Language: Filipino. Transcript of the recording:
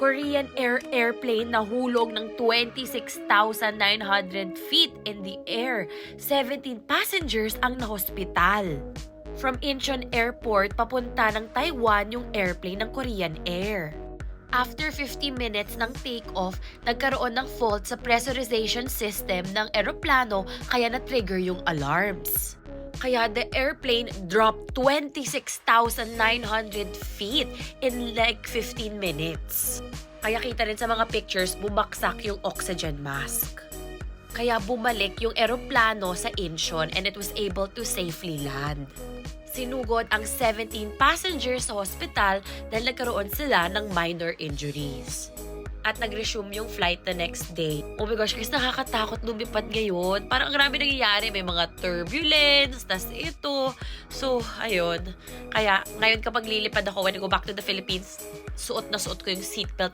Korean Air airplane nahulog ng 26,900 feet in the air. 17 passengers ang nahospital. From Incheon Airport, papunta ng Taiwan yung airplane ng Korean Air. After 50 minutes ng take-off, nagkaroon ng fault sa pressurization system ng eroplano kaya na-trigger yung alarms. Kaya the airplane dropped 26,900 feet in like 15 minutes. Kaya kita rin sa mga pictures, bumagsak yung oxygen mask. Kaya bumalik yung eroplano sa Incheon and it was able to safely land. Sinugod ang 17 passengers sa hospital dahil nagkaroon sila ng minor injuries. At nag-resume yung flight the next day. Oh my gosh, guys, nakakatakot lumipad ngayon. Parang ang marami nangyayari. May mga turbulence, tas ito. So, ayun. Kaya, ngayon kapag lilipad ako, when I go back to the Philippines, suot na suot ko yung seatbelt